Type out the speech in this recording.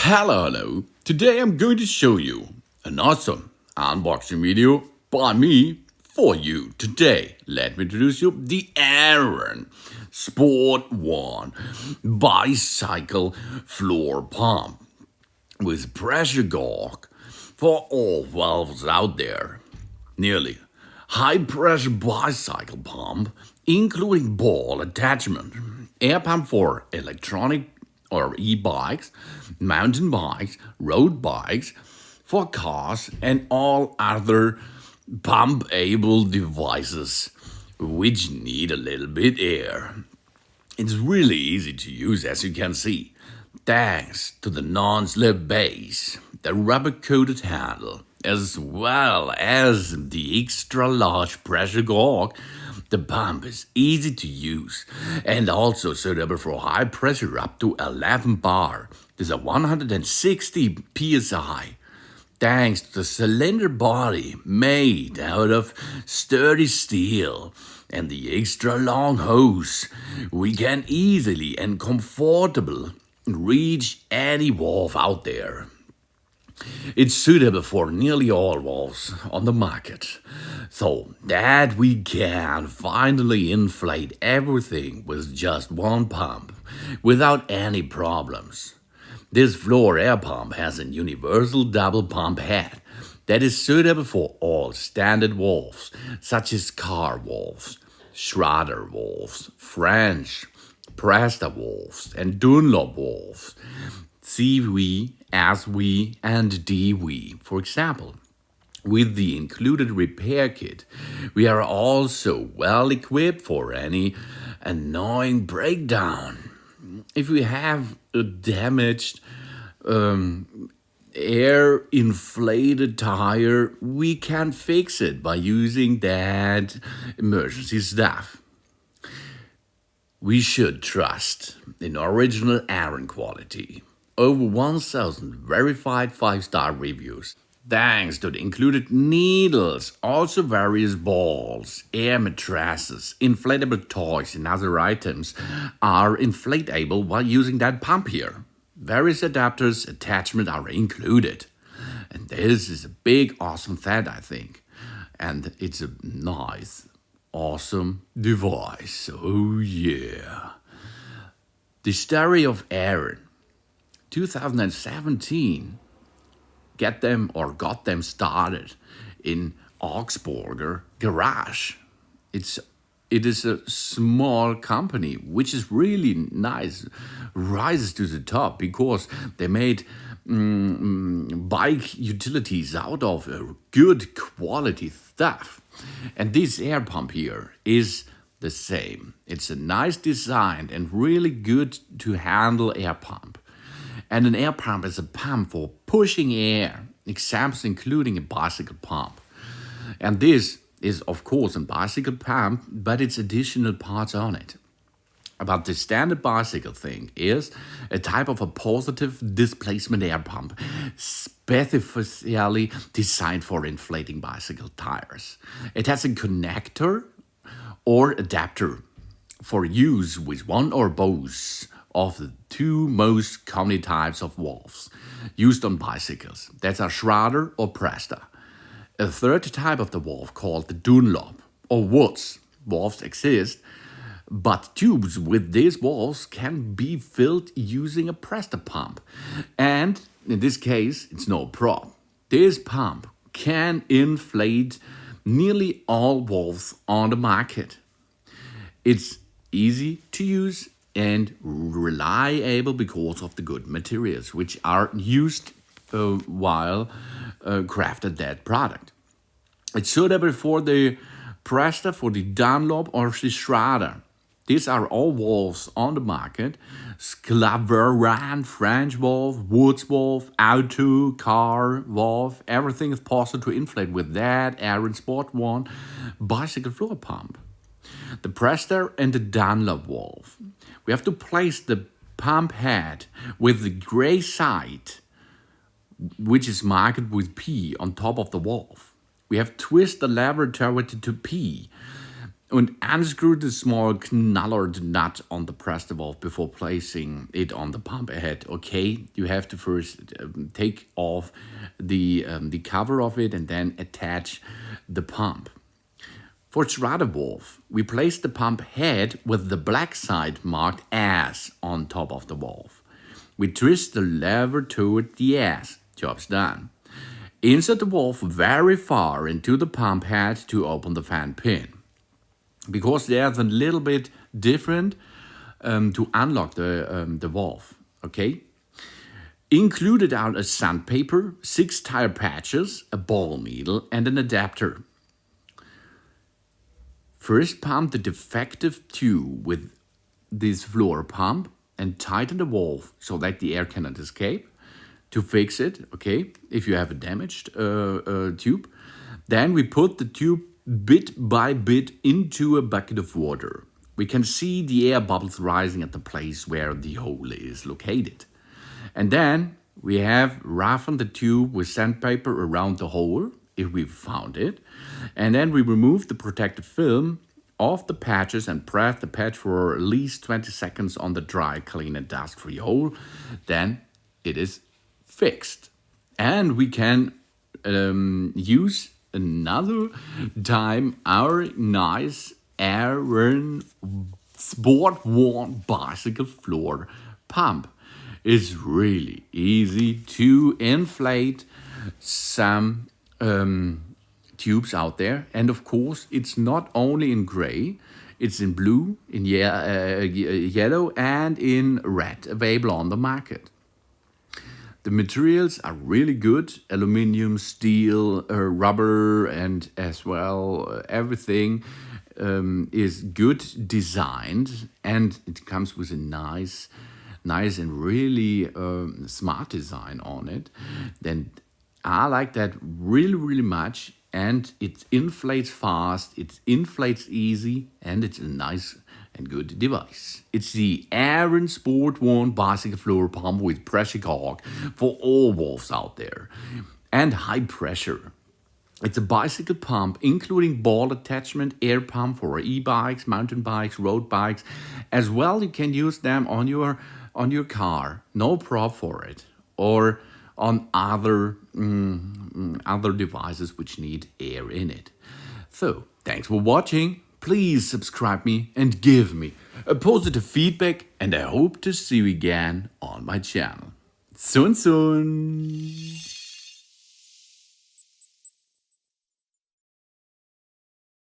Hello. Today I'm going to show you an awesome unboxing video by me for you. Today, let me introduce you the Aaron Sport 1 bicycle floor pump with pressure gauge for all valves out there. Nearly high pressure bicycle pump, including ball attachment, air pump for electronic or e-bikes, mountain bikes, road bikes, for cars and all other pump-able devices which need a little bit air. It's really easy to use, as you can see, thanks to the non-slip base, the rubber-coated handle, as well as the extra-large pressure gauge. The pump is easy to use and also suitable for high pressure up to 11 bar. There's a 160 psi. Thanks to the cylinder body made out of sturdy steel and the extra long hose, we can easily and comfortably reach any valve out there. It's suitable for nearly all valves on the market, so that we can finally inflate everything with just one pump without any problems. This floor air pump has a universal double pump head that is suitable for all standard valves, such as car valves, Schrader valves, French, Presta valves, and Dunlop valves, CV, SV, and DV, for example. With the included repair kit, we are also well equipped for any annoying breakdown. If we have a damaged air inflated tire, we can fix it by using that emergency stuff. We should trust in original Aaron quality. Over 1,000 verified 5-star reviews. Thanks to the included needles, also various balls, air mattresses, inflatable toys, and other items are inflatable while using that pump here. Various adapters, attachments are included. And this is a big, awesome thing, I think. And it's a nice, awesome device. Oh yeah. The story of Aaron. 2017 got them started in Augsburger garage. It is a small company which is really nice, rises to the top because they made bike utilities out of good quality stuff. And this air pump here is the same. It's a nice design and really good to handle air pump. And an air pump is a pump for pushing air, examples including a bicycle pump. And this is, of course, a bicycle pump, but it's additional parts on it. But the standard bicycle thing is a type of a positive displacement air pump, specifically designed for inflating bicycle tires. It has a connector or adapter for use with one or both of the two most common types of valves used on bicycles. That's a Schrader or Presta. A third type of the valve called the Dunlop or Woods. Valves exist, but tubes with these valves can be filled using a Presta pump. And in this case, it's no problem. This pump can inflate nearly all valves on the market. It's easy to use and reliable because of the good materials which are used while crafted that product. It's suitable for the Presta, for the Dunlop, or the Schrader. These are all valves on the market. Sclaveran, French valve, Woods valve, auto, car valve. Everything is possible to inflate with that Aaron Sport 1 bicycle floor pump. The Presta and the Dunlop valve. We have to place the pump head with the gray side, which is marked with P on top of the valve. We have to twist the lever toward to P and unscrew the small knallard nut on the Presta valve before placing it on the pump head. Okay, you have to first take off the cover of it and then attach the pump. For Schrader valve, we place the pump head with the black side marked as on top of the valve. We twist the lever toward the as. Job's done. Insert the valve very far into the pump head to open the fan pin. Because there's a little bit different to unlock the valve, okay? Included are a sandpaper, 6 tire patches, a ball needle, and an adapter. First, pump the defective tube with this floor pump and tighten the valve so that the air cannot escape. To fix it, okay, if you have a damaged tube, then we put the tube bit by bit into a bucket of water. We can see the air bubbles rising at the place where the hole is located. And then we have roughened the tube with sandpaper around the hole, if we found it. And then we remove the protective film off the patches and press the patch for at least 20 seconds on the dry, clean and dust-free hole. Then it is fixed. And we can use another time our nice Aaron sport-worn bicycle floor pump. It's really easy to inflate some tubes out there. And of course, it's not only in gray, it's in blue, in yellow and in red, available on the market. The materials are really good, aluminium, steel, rubber, and as well everything is good designed, and it comes with a nice and really smart design on it. Then I like that really much, and it inflates fast, it inflates easy, and it's a nice and good device. It's the Aaron sport-worn bicycle floor pump with pressure cork for all valves out there, and high pressure. It's a bicycle pump including ball attachment, air pump for e-bikes, mountain bikes, road bikes. As well, you can use them on your car, no prop for it, or on other devices which need air in it. So, thanks for watching. Please subscribe me and give me a positive feedback, and I hope to see you again on my channel. Soon.